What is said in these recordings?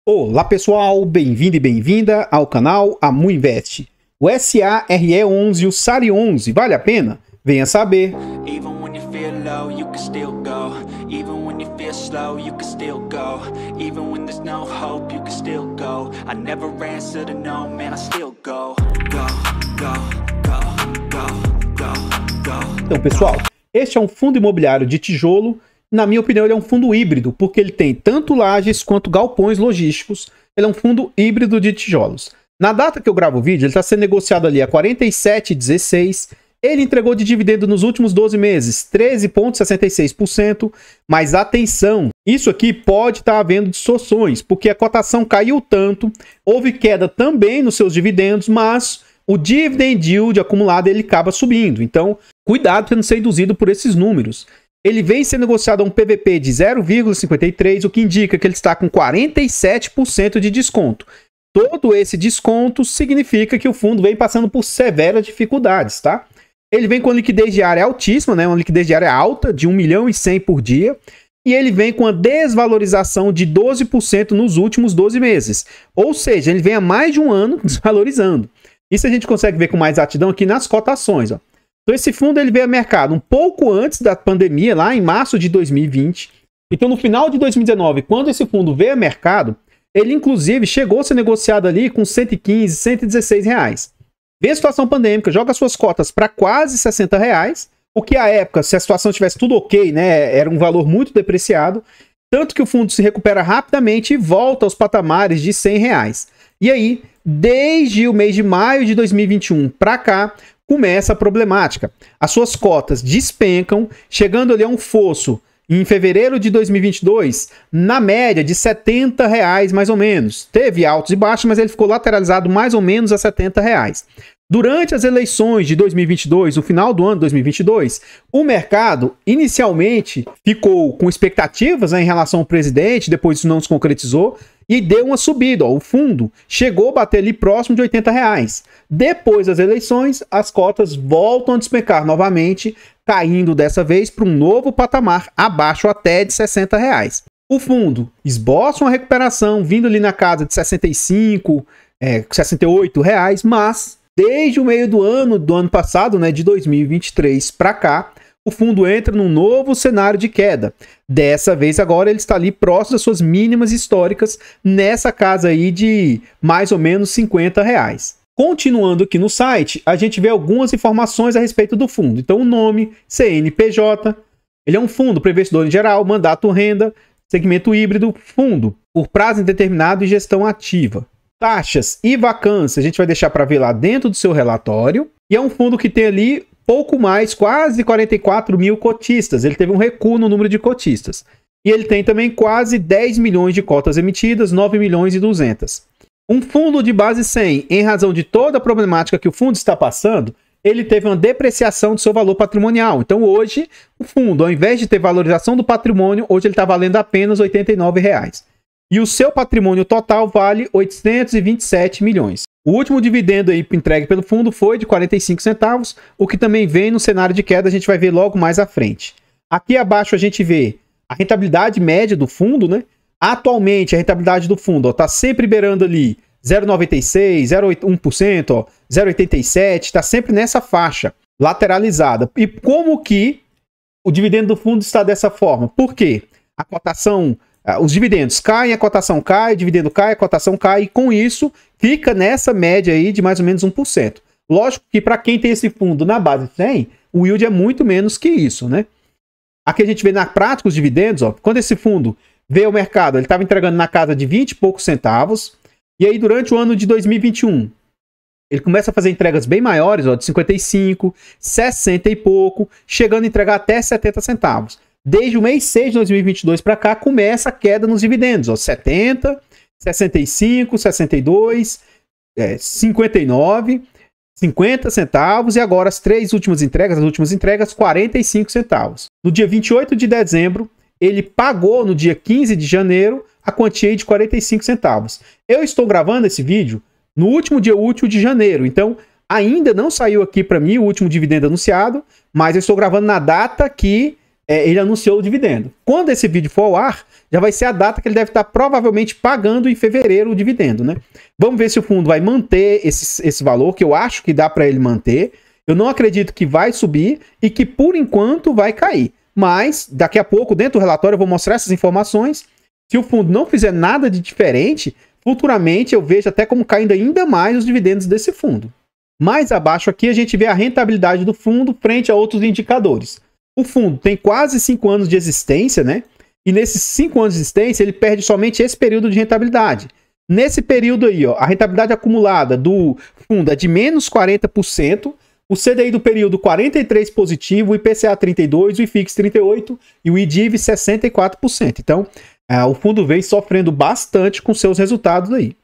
Olá pessoal, bem-vindo e bem-vinda ao canal AmuInvest. O SARE11 e o SARE11, vale a pena? Venha saber. Even when you feel low, you can still go. Even when you feel slow, you can still go. Even when there's no hope, you can still go. I never answer to no, man, I still go. Go, go, go, go, go, go. Então pessoal, este é um fundo imobiliário de tijolo. Na minha opinião, ele é um fundo híbrido, porque ele tem tanto lajes quanto galpões logísticos. Ele é um fundo híbrido de tijolos. Na data que eu gravo o vídeo, ele está sendo negociado ali a R$ 47,16. Ele entregou de dividendo nos últimos 12 meses 13,66%. Mas atenção, isso aqui pode estar havendo distorções, porque a cotação caiu tanto, houve queda também nos seus dividendos, mas o dividend yield acumulado ele acaba subindo. Então, cuidado para não ser induzido por esses números. Ele vem sendo negociado a um PVP de 0,53, o que indica que ele está com 47% de desconto. Todo esse desconto significa que o fundo vem passando por severas dificuldades, tá? Ele vem com liquidez diária altíssima, né? Uma liquidez diária alta, de 1,1 milhão por dia. E ele vem com a desvalorização de 12% nos últimos 12 meses. Ou seja, ele vem há mais de um ano desvalorizando. Isso a gente consegue ver com mais exatidão aqui nas cotações, ó. Então esse fundo ele veio ao mercado um pouco antes da pandemia, lá em março de 2020. Então no final de 2019, quando esse fundo veio ao mercado, ele inclusive chegou a ser negociado ali com 115, 116 reais. Vê a situação pandêmica, joga suas cotas para quase 60 reais, o que à época, se a situação tivesse tudo ok, né, era um valor muito depreciado, tanto que o fundo se recupera rapidamente e volta aos patamares de 100 reais. E aí, desde o mês de maio de 2021 para cá, começa a problemática. As suas cotas despencam, chegando ali a um fosso em fevereiro de 2022, na média de 70 reais mais ou menos. Teve altos e baixos, mas ele ficou lateralizado mais ou menos a 70 reais. Durante as eleições de 2022, no final do ano de 2022, o mercado inicialmente ficou com expectativas, né, em relação ao presidente, depois isso não se concretizou, e deu uma subida. Ó, o fundo chegou a bater ali próximo de 80 reais. Depois das eleições, as cotas voltam a despencar novamente, caindo dessa vez para um novo patamar, abaixo até de 60 reais. O fundo esboça uma recuperação, vindo ali na casa de 65, 68 reais, mas desde o meio do ano passado, né, de 2023 para cá, o fundo entra num novo cenário de queda. Dessa vez agora ele está ali próximo das suas mínimas históricas, nessa casa aí de mais ou menos 50 reais. Continuando aqui no site, a gente vê algumas informações a respeito do fundo. Então o nome, CNPJ, ele é um fundo para investidor em geral, mandato renda, segmento híbrido, fundo por prazo indeterminado e gestão ativa. Taxas e vacância a gente vai deixar para ver lá dentro do seu relatório. E é um fundo que tem ali pouco mais, quase 44 mil cotistas. Ele teve um recuo no número de cotistas. E ele tem também quase 10 milhões de cotas emitidas, 9 milhões e 200. Um fundo de base 100, em razão de toda a problemática que o fundo está passando, ele teve uma depreciação do seu valor patrimonial. Então hoje, o fundo, ao invés de ter valorização do patrimônio, hoje ele está valendo apenas R$ 89 reais. E o seu patrimônio total vale 827 milhões. O último dividendo aí entregue pelo fundo foi de 45 centavos, o que também vem no cenário de queda, a gente vai ver logo mais à frente. Aqui abaixo a gente vê a rentabilidade média do fundo, né? Atualmente a rentabilidade do fundo está sempre beirando ali 0,96%, 0,1%, 0,87%, está sempre nessa faixa lateralizada. E como que o dividendo do fundo está dessa forma? Por quê? A cotação, os dividendos caem, a cotação cai, o dividendo cai, a cotação cai, e com isso fica nessa média aí de mais ou menos 1%. Lógico que para quem tem esse fundo na base 100, o yield é muito menos que isso, né? Aqui a gente vê na prática os dividendos, ó, quando esse fundo veio ao mercado, ele estava entregando na casa de 20 e poucos centavos, e aí durante o ano de 2021, ele começa a fazer entregas bem maiores, ó, de 55, 60 e pouco, chegando a entregar até 70 centavos. Desde o mês 6 de 2022 para cá, começa a queda nos dividendos. Ó, 70, 65, 62, 59, 50 centavos. E agora as últimas entregas, 45 centavos. No dia 28 de dezembro, ele pagou no dia 15 de janeiro a quantia de 45 centavos. Eu estou gravando esse vídeo no último dia útil de janeiro. Então, ainda não saiu aqui para mim o último dividendo anunciado, mas eu estou gravando na data que ele anunciou o dividendo. Quando esse vídeo for ao ar, já vai ser a data que ele deve estar provavelmente pagando em fevereiro o dividendo, né? Vamos ver se o fundo vai manter esse valor, que eu acho que dá para ele manter. Eu não acredito que vai subir e que, por enquanto, vai cair. Mas, daqui a pouco, dentro do relatório, eu vou mostrar essas informações. Se o fundo não fizer nada de diferente, futuramente eu vejo até como caindo ainda mais os dividendos desse fundo. Mais abaixo aqui, a gente vê a rentabilidade do fundo frente a outros indicadores. O fundo tem quase 5 anos de existência, né? E nesses 5 anos de existência, ele perde somente esse período de rentabilidade. Nesse período aí, ó, a rentabilidade acumulada do fundo é de menos 40%, o CDI do período 43 positivo, o IPCA 32, o IFIX 38 e o IDIV 64%. Então, o fundo vem sofrendo bastante com seus resultados aí.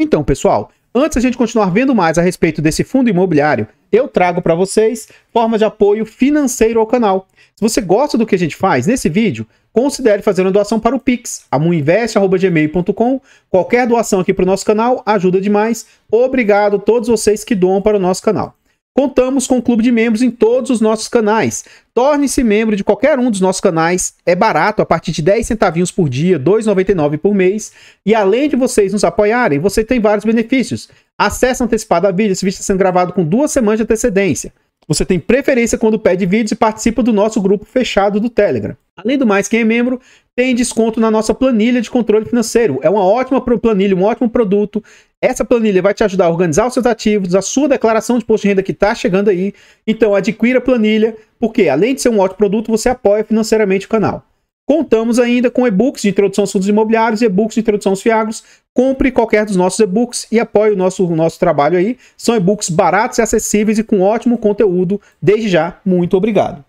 Então, pessoal, antes a gente continuar vendo mais a respeito desse fundo imobiliário, eu trago para vocês formas de apoio financeiro ao canal. Se você gosta do que a gente faz nesse vídeo, considere fazer uma doação para o Pix, amuinvest@gmail.com. Qualquer doação aqui para o nosso canal ajuda demais. Obrigado a todos vocês que doam para o nosso canal. Contamos com um clube de membros em todos os nossos canais. Torne-se membro de qualquer um dos nossos canais. É barato, a partir de 10 centavinhos por dia, R$ 2,99 por mês. E além de vocês nos apoiarem, você tem vários benefícios. Acesso antecipado a vídeo. Esse vídeo está sendo gravado com 2 semanas de antecedência. Você tem preferência quando pede vídeos e participa do nosso grupo fechado do Telegram. Além do mais, quem é membro tem desconto na nossa planilha de controle financeiro. É uma ótima planilha, um ótimo produto. Essa planilha vai te ajudar a organizar os seus ativos, a sua declaração de imposto de renda que está chegando aí. Então adquira a planilha, porque além de ser um ótimo produto, você apoia financeiramente o canal. Contamos ainda com e-books de introdução aos fundos imobiliários e e-books de introdução aos FIAGROS. Compre qualquer dos nossos e-books e apoie o nosso trabalho aí. São e-books baratos e acessíveis e com ótimo conteúdo. Desde já, muito obrigado.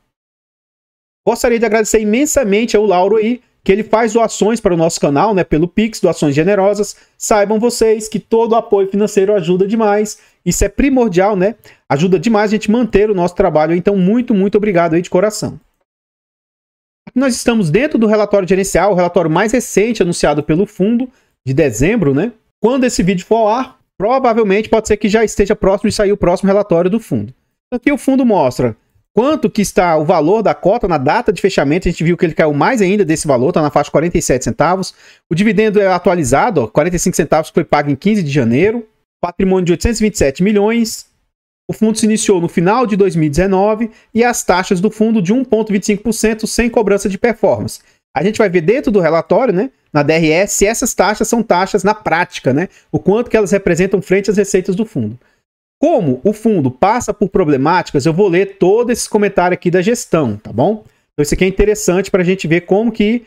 Gostaria de agradecer imensamente ao Lauro aí, que ele faz doações para o nosso canal, né, pelo Pix, doações generosas. Saibam vocês que todo o apoio financeiro ajuda demais. Isso é primordial, né? Ajuda demais a gente manter o nosso trabalho. Então, muito, muito obrigado aí de coração. Nós estamos dentro do relatório gerencial, o relatório mais recente anunciado pelo fundo, de dezembro, né? Quando esse vídeo for ao ar, provavelmente pode ser que já esteja próximo de sair o próximo relatório do fundo. Aqui o fundo mostra quanto que está o valor da cota na data de fechamento. A gente viu que ele caiu mais ainda desse valor, está na faixa de 47 centavos. O dividendo é atualizado, ó, 45 centavos que foi pago em 15 de janeiro. Patrimônio de 827 milhões. O fundo se iniciou no final de 2019 e as taxas do fundo de 1,25% sem cobrança de performance. A gente vai ver dentro do relatório, né, na DRE, se essas taxas são taxas na prática, né, o quanto que elas representam frente às receitas do fundo. Como o fundo passa por problemáticas, eu vou ler todo esse comentário aqui da gestão, tá bom? Então isso aqui é interessante para a gente ver como que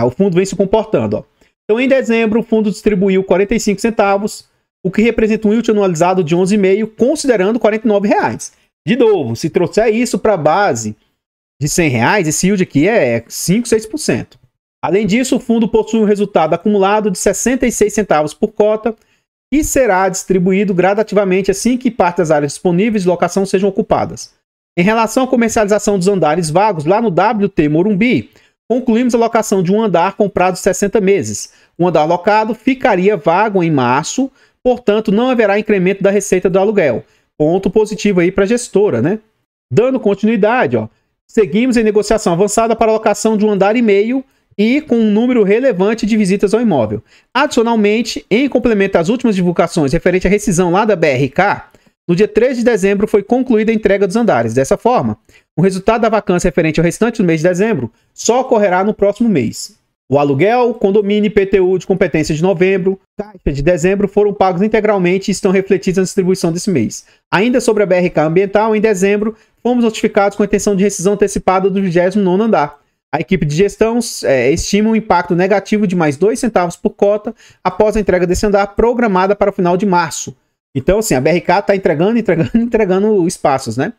o fundo vem se comportando. Ó. Então em dezembro o fundo distribuiu 45 centavos, o que representa um yield anualizado de 11,5, considerando R$ 49,00. De novo, se trouxer isso para a base de R$ 100,00, esse yield aqui é 5, 6%. Além disso, o fundo possui um resultado acumulado de 66 centavos por cota, e será distribuído gradativamente assim que parte das áreas disponíveis de locação sejam ocupadas. Em relação à comercialização dos andares vagos, lá no WT Morumbi, concluímos a locação de um andar com prazo de 60 meses. O andar locado ficaria vago em março, portanto não haverá incremento da receita do aluguel. Ponto positivo aí para a gestora, né? Dando continuidade, ó, seguimos em negociação avançada para a locação de um andar e meio e com um número relevante de visitas ao imóvel. Adicionalmente, em complemento às últimas divulgações referente à rescisão lá da BRK, no dia 3 de dezembro foi concluída a entrega dos andares. Dessa forma, o resultado da vacância referente ao restante do mês de dezembro só ocorrerá no próximo mês. O aluguel, condomínio e IPTU de competência de novembro, caixa de dezembro foram pagos integralmente e estão refletidos na distribuição desse mês. Ainda sobre a BRK ambiental, em dezembro, fomos notificados com a intenção de rescisão antecipada do 29º andar. A equipe de gestão estima um impacto negativo de mais 2 centavos por cota após a entrega desse andar programada para o final de março. Então, assim, a BRK está entregando espaços, né?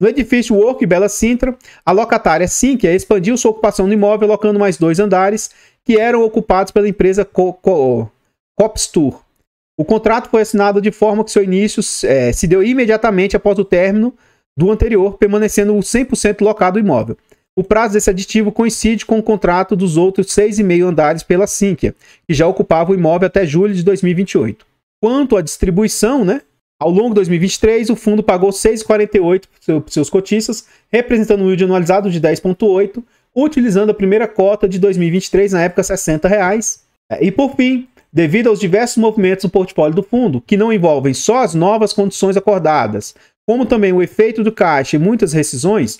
No edifício Work Bela Sintra, a locatária Sinqia expandiu sua ocupação no imóvel, alocando mais 2 andares que eram ocupados pela empresa Copstur. O contrato foi assinado de forma que seu início se deu imediatamente após o término do anterior, permanecendo 100% locado o imóvel. O prazo desse aditivo coincide com o contrato dos outros 6,5 andares pela Sinqia, que já ocupava o imóvel até julho de 2028. Quanto à distribuição, né? Ao longo de 2023, o fundo pagou 6,48 para seus cotistas, representando um yield anualizado de 10,8, utilizando a primeira cota de 2023, na época R$ 60. E por fim, devido aos diversos movimentos no portfólio do fundo, que não envolvem só as novas condições acordadas, como também o efeito do caixa e muitas rescisões,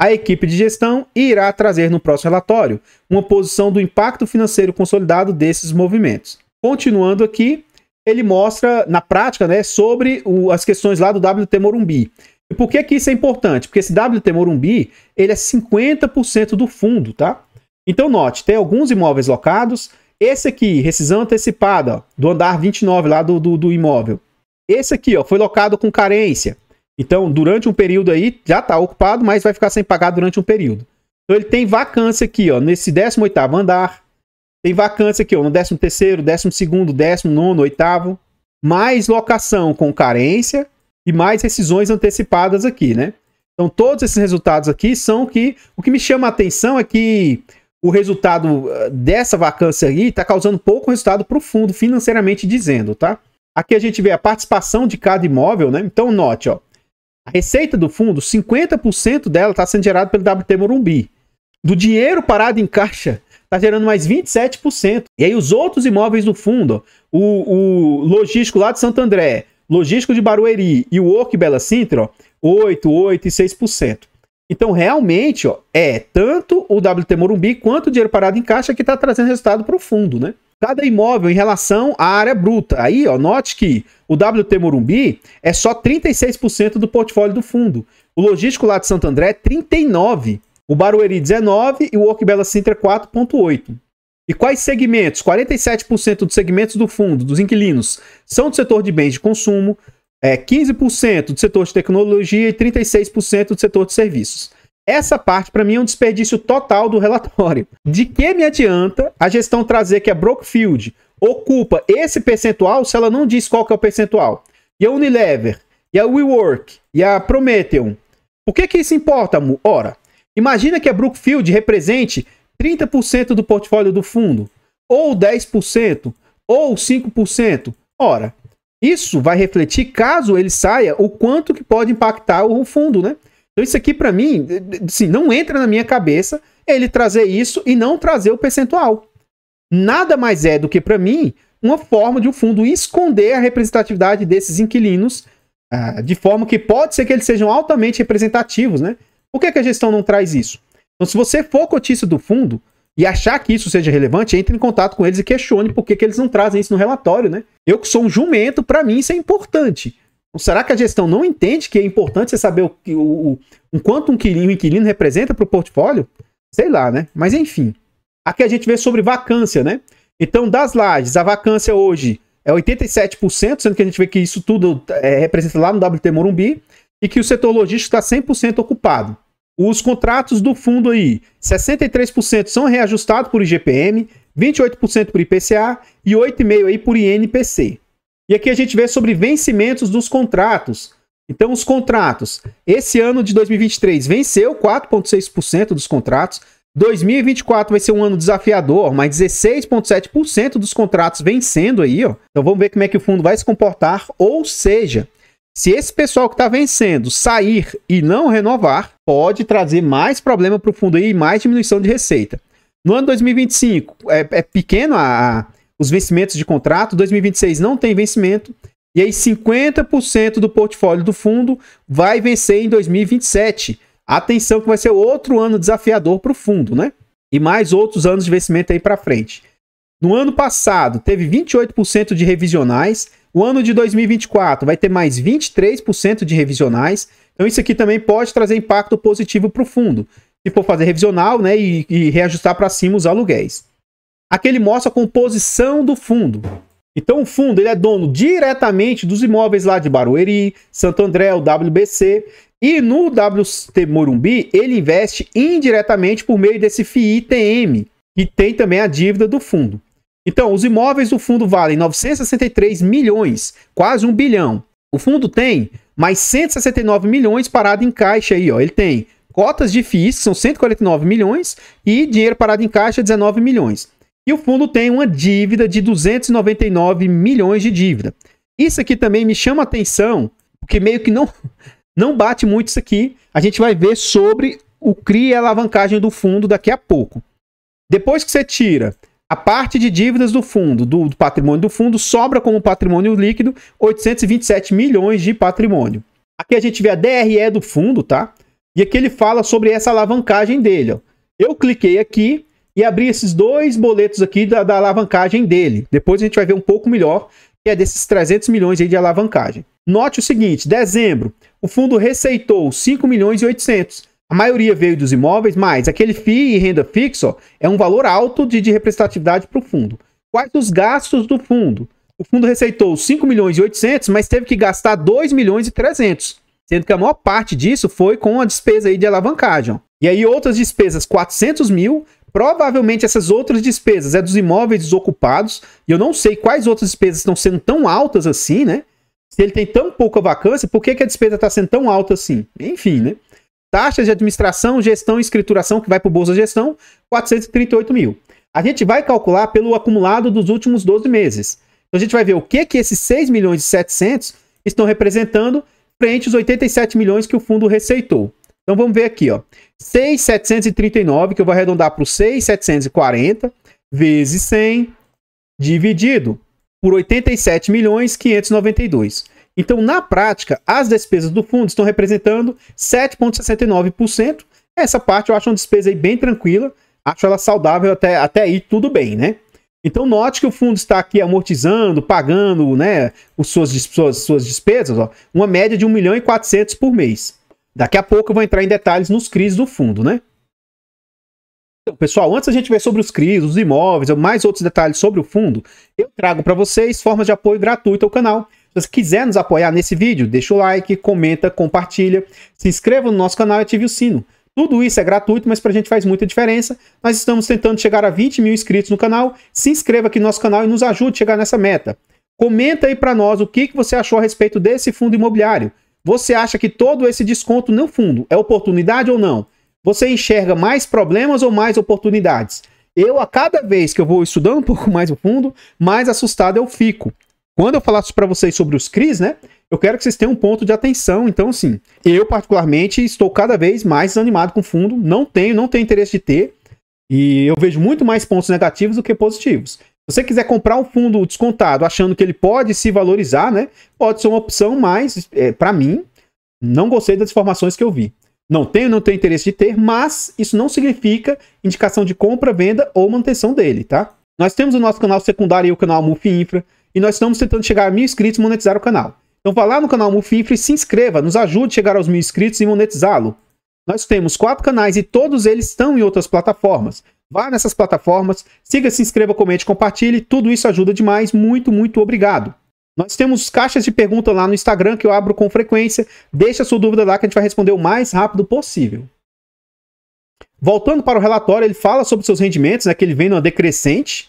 a equipe de gestão irá trazer no próximo relatório uma posição do impacto financeiro consolidado desses movimentos. Continuando aqui, ele mostra na prática, né, sobre as questões lá do WT Morumbi. E por que isso é importante? Porque esse WT Morumbi, ele é 50% do fundo, tá? Então note, tem alguns imóveis locados. Esse aqui, rescisão antecipada, ó, do andar 29 lá do imóvel. Esse aqui, ó, foi locado com carência. Então, durante um período aí, já está ocupado, mas vai ficar sem pagar durante um período. Então, ele tem vacância aqui, ó, nesse 18º andar. Tem vacância aqui, ó, no 13º, 12º, 19º, 8º. Mais locação com carência e mais rescisões antecipadas aqui, né? Então, todos esses resultados aqui são que... O que me chama a atenção é que o resultado dessa vacância aí está causando pouco resultado para o fundo, financeiramente dizendo, tá? Aqui a gente vê a participação de cada imóvel, né? Então, note, ó. A receita do fundo, 50% dela está sendo gerada pelo WT Morumbi. Do dinheiro parado em caixa, está gerando mais 27%. E aí os outros imóveis do fundo, ó, o logístico lá de Santo André, logístico de Barueri e o Work Bela Sintra, ó, 8, 8 e 6%. Então, realmente, ó, é tanto o WT Morumbi quanto o dinheiro parado em caixa que está trazendo resultado para o fundo, né? Cada imóvel em relação à área bruta. Aí, ó, note que o WT Morumbi é só 36% do portfólio do fundo. O logístico lá de Santo André é 39%. O Barueri 19% e o Work Bela Sintra 4,8%. E quais segmentos? 47% dos segmentos do fundo, dos inquilinos, são do setor de bens de consumo, 15% do setor de tecnologia e 36% do setor de serviços. Essa parte, para mim, é um desperdício total do relatório. De que me adianta a gestão trazer que a Brookfield ocupa esse percentual se ela não diz qual que é o percentual? E a Unilever, e a WeWork, e a Prometheum. Por que isso importa? Ora, imagina que a Brookfield represente 30% do portfólio do fundo, ou 10%, ou 5%. Ora, isso vai refletir, caso ele saia, o quanto que pode impactar o fundo, né? Então isso aqui, para mim, assim, não entra na minha cabeça ele trazer isso e não trazer o percentual. Nada mais é do que, para mim, uma forma de o fundo esconder a representatividade desses inquilinos, de forma que pode ser que eles sejam altamente representativos, né? Por que a gestão não traz isso? Então, se você for cotista do fundo e achar que isso seja relevante, entre em contato com eles e questione por que eles não trazem isso no relatório, né? Eu que sou um jumento, para mim isso é importante. Então, será que a gestão não entende que é importante você saber o quanto um inquilino representa para o portfólio? Sei lá, né? Mas enfim. Aqui a gente vê sobre vacância, né? Então, das lajes, a vacância hoje é 87%, sendo que a gente vê que isso tudo representa lá no WT Morumbi, e que o setor logístico está 100% ocupado. Os contratos do fundo aí, 63% são reajustados por IGPM, 28% por IPCA e 8,5% aí por INPC. E aqui a gente vê sobre vencimentos dos contratos. Então, os contratos, esse ano de 2023 venceu 4,6% dos contratos. 2024 vai ser um ano desafiador, mas 16,7% dos contratos vencendo aí, ó. Então, vamos ver como é que o fundo vai se comportar. Ou seja, se esse pessoal que está vencendo sair e não renovar, pode trazer mais problema para o fundo aí e mais diminuição de receita. No ano 2025, é pequeno os vencimentos de contrato, 2026 não tem vencimento, e aí 50% do portfólio do fundo vai vencer em 2027. Atenção que vai ser outro ano desafiador para o fundo, né? E mais outros anos de vencimento aí para frente. No ano passado, teve 28% de revisionais. O ano de 2024 vai ter mais 23% de revisionais. Então isso aqui também pode trazer impacto positivo para o fundo. Se for fazer revisional, né, e reajustar para cima os aluguéis. Aqui ele mostra a composição do fundo. Então o fundo ele é dono diretamente dos imóveis lá de Barueri, Santo André, o WBC. E no WT Morumbi ele investe indiretamente por meio desse FII-TM, que tem também a dívida do fundo. Então, os imóveis do fundo valem 963 milhões, quase 1 bilhão. O fundo tem mais 169 milhões parado em caixa aí, ó. Ele tem cotas de FIIs, que são 149 milhões, e dinheiro parado em caixa, 19 milhões. E o fundo tem uma dívida de 299 milhões de dívida. Isso aqui também me chama a atenção, porque meio que não bate muito isso aqui. A gente vai ver sobre o CRI e a alavancagem do fundo daqui a pouco. Depois que você tira a parte de dívidas do fundo, do patrimônio do fundo, sobra como patrimônio líquido 827 milhões de patrimônio. Aqui a gente vê a DRE do fundo, tá? E aqui ele fala sobre essa alavancagem dele, ó. Eu cliquei aqui e abri esses dois boletos aqui da alavancagem dele. Depois a gente vai ver um pouco melhor, que é desses 300 milhões aí de alavancagem. Note o seguinte, dezembro, o fundo receitou 5 milhões e 800. A maioria veio dos imóveis, mas aquele FII e renda fixa, ó, é um valor alto de representatividade para o fundo. Quais os gastos do fundo? O fundo receitou 5 milhões e 800, mas teve que gastar 2 milhões e 300. Sendo que a maior parte disso foi com a despesa aí de alavancagem. Ó. E aí outras despesas, 400 mil. Provavelmente essas outras despesas é dos imóveis desocupados. E eu não sei quais outras despesas estão sendo tão altas assim, né? Se ele tem tão pouca vacância, por que a despesa está sendo tão alta assim? Enfim, né? Taxas de administração, gestão e escrituração, que vai para o Bolsa Gestão, 438 mil. A gente vai calcular pelo acumulado dos últimos 12 meses. Então a gente vai ver o que esses 6 milhões e 700 estão representando frente aos 87 milhões que o fundo receitou. Então vamos ver aqui, ó. 6.739, que eu vou arredondar para o 6.740, vezes 100, dividido por 87 milhões 592. Então, na prática, as despesas do fundo estão representando 7,69%. Essa parte eu acho uma despesa aí bem tranquila. Acho ela saudável até aí, tudo bem, né? Então, note que o fundo está aqui amortizando, pagando, né, suas despesas, ó, uma média de 1 milhão e 400 por mês. Daqui a pouco eu vou entrar em detalhes nos CRIs do fundo, né? Então, pessoal, antes a gente ver sobre os CRIs, os imóveis, ou mais outros detalhes sobre o fundo, eu trago para vocês formas de apoio gratuito ao canal. Se você quiser nos apoiar nesse vídeo, deixa o like, comenta, compartilha, se inscreva no nosso canal e ative o sino. Tudo isso é gratuito, mas pra gente faz muita diferença. Nós estamos tentando chegar a 20 mil inscritos no canal. Se inscreva aqui no nosso canal e nos ajude a chegar nessa meta. Comenta aí pra nós o que você achou a respeito desse fundo imobiliário. Você acha que todo esse desconto no fundo é oportunidade ou não? Você enxerga mais problemas ou mais oportunidades? Eu, a cada vez que eu vou estudando um pouco mais o fundo, mais assustado eu fico. Quando eu falar para vocês sobre os CRIs, né? Eu quero que vocês tenham um ponto de atenção. Então, assim, eu particularmente estou cada vez mais desanimado com o fundo. Não tenho interesse de ter. E eu vejo muito mais pontos negativos do que positivos. Se você quiser comprar um fundo descontado achando que ele pode se valorizar, né? Pode ser uma opção, mas para mim, não gostei das informações que eu vi. Não tenho interesse de ter, mas isso não significa indicação de compra, venda ou manutenção dele, tá? Nós temos o nosso canal secundário e o canal Mufi Infra. E nós estamos tentando chegar a 1.000 inscritos e monetizar o canal. Então vá lá no canal Mufi Infra e se inscreva, nos ajude a chegar aos 1.000 inscritos e monetizá-lo. Nós temos 4 canais e todos eles estão em outras plataformas. Vá nessas plataformas, siga, se inscreva, comente, compartilhe. Tudo isso ajuda demais. Muito, muito obrigado. Nós temos caixas de pergunta lá no Instagram que eu abro com frequência. Deixa a sua dúvida lá que a gente vai responder o mais rápido possível. Voltando para o relatório, ele fala sobre seus rendimentos, né, que ele vem numa decrescente.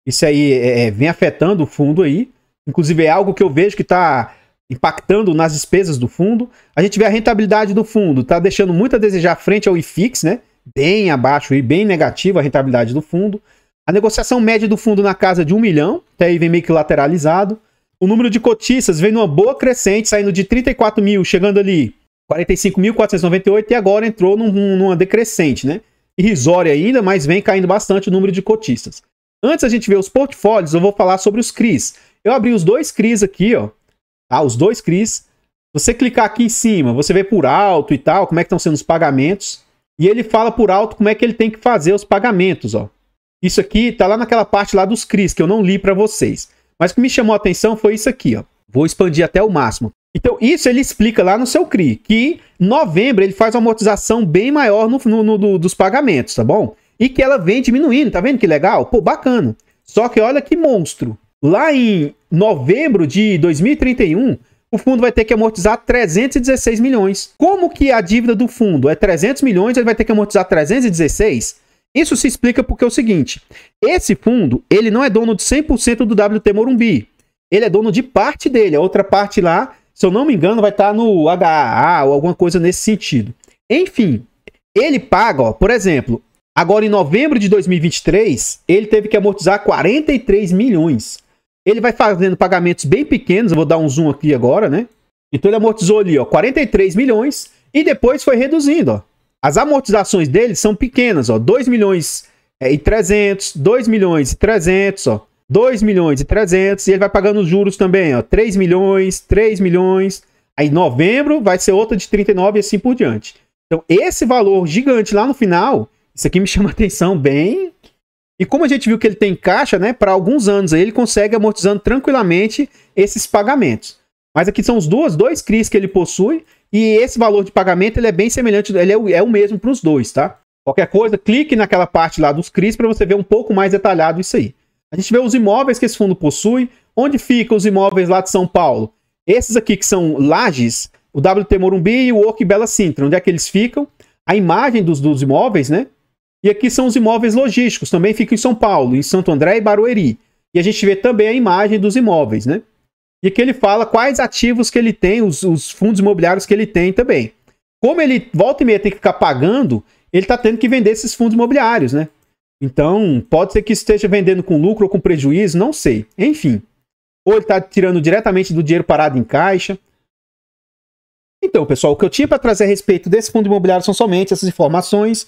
Isso aí vem afetando o fundo aí. Inclusive é algo que eu vejo que está impactando nas despesas do fundo. A gente vê a rentabilidade do fundo. Está deixando muito a desejar frente ao IFIX, né? Bem abaixo e bem negativa a rentabilidade do fundo. A negociação média do fundo na casa de 1 milhão. Até aí vem meio que lateralizado. O número de cotistas vem numa boa crescente, saindo de 34 mil, chegando ali 45.498 e agora entrou numa decrescente, né? Irrisória ainda, mas vem caindo bastante o número de cotistas. Antes a gente ver os portfólios, eu vou falar sobre os CRIs. Eu abri os 2 CRIs aqui, ó. Ah, os 2 CRIs. Se você clicar aqui em cima, você vê por alto e tal, como é que estão sendo os pagamentos. E ele fala por alto como é que ele tem que fazer os pagamentos, ó. Isso aqui tá lá naquela parte lá dos CRIs, que eu não li para vocês. Mas o que me chamou a atenção foi isso aqui, ó. Vou expandir até o máximo. Então, isso ele explica lá no seu CRI, que em novembro ele faz uma amortização bem maior dos pagamentos, tá bom? E que ela vem diminuindo, tá vendo que legal? Pô, bacana. Só que olha que monstro. Lá em novembro de 2031, o fundo vai ter que amortizar 316 milhões. Como que a dívida do fundo é 300 milhões, ele vai ter que amortizar 316? Isso se explica porque é o seguinte, esse fundo, ele não é dono de 100% do WT Morumbi. Ele é dono de parte dele, a outra parte lá, se eu não me engano, vai estar no HAA ou alguma coisa nesse sentido. Enfim, ele paga, ó, por exemplo, agora em novembro de 2023, ele teve que amortizar 43 milhões. ele vai fazendo pagamentos bem pequenos, eu vou dar um zoom aqui agora, né? Então ele amortizou ali, ó, 43 milhões e depois foi reduzindo, ó. As amortizações dele são pequenas, ó, 2 milhões e 300, 2 milhões e 300, ó, 2 milhões e 300, e ele vai pagando os juros também, ó, 3 milhões, 3 milhões, aí novembro vai ser outra de 39 e assim por diante. Então esse valor gigante lá no final, isso aqui me chama a atenção bem. E como a gente viu que ele tem caixa, né, para alguns anos aí ele consegue amortizando tranquilamente esses pagamentos. Mas aqui são os dois CRIs que ele possui, e esse valor de pagamento ele é bem semelhante, ele é o mesmo para os dois, tá? Qualquer coisa, clique naquela parte lá dos CRIs para você ver um pouco mais detalhado isso aí. A gente vê os imóveis que esse fundo possui. Onde ficam os imóveis lá de São Paulo? Esses aqui que são Lages, o WT Morumbi e o Oak Bela Sintra. Onde é que eles ficam? A imagem dos imóveis, né? E aqui são os imóveis logísticos. Também ficam em São Paulo, em Santo André e Barueri. E a gente vê também a imagem dos imóveis, né? E aqui ele fala quais ativos que ele tem, os fundos imobiliários que ele tem também. Como ele volta e meia tem que ficar pagando, ele está tendo que vender esses fundos imobiliários, né? Então, pode ser que esteja vendendo com lucro ou com prejuízo, não sei. Enfim. Ou ele está tirando diretamente do dinheiro parado em caixa. Então, pessoal, o que eu tinha para trazer a respeito desse fundo imobiliário são somente essas informações.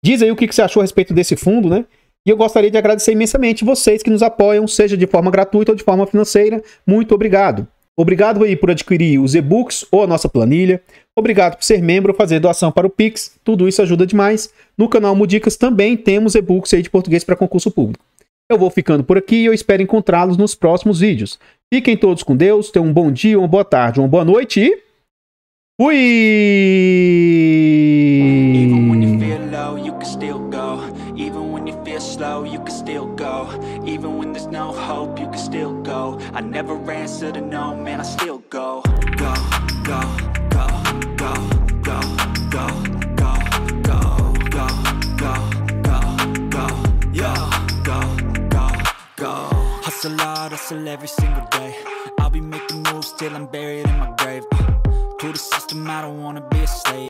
Diz aí o que você achou a respeito desse fundo, né? E eu gostaria de agradecer imensamente vocês que nos apoiam, seja de forma gratuita ou de forma financeira. Muito obrigado. Obrigado aí por adquirir os e-books ou a nossa planilha. Obrigado por ser membro ou fazer doação para o Pix. Tudo isso ajuda demais. No canal Mudicas também temos e-books aí de português para concurso público. Eu vou ficando por aqui e eu espero encontrá-los nos próximos vídeos. Fiquem todos com Deus, tenham um bom dia, uma boa tarde, uma boa noite e... fui! Slow, you can still go. Even when there's no hope, you can still go. I never answer to no, man, I still go. Go, go, go, go, go, go, go, go, go, go, go, go, yo, go, go, go. Hustle hard, hustle every single day. I'll be making moves till I'm buried in my grave. To the system, I don't wanna be a slave.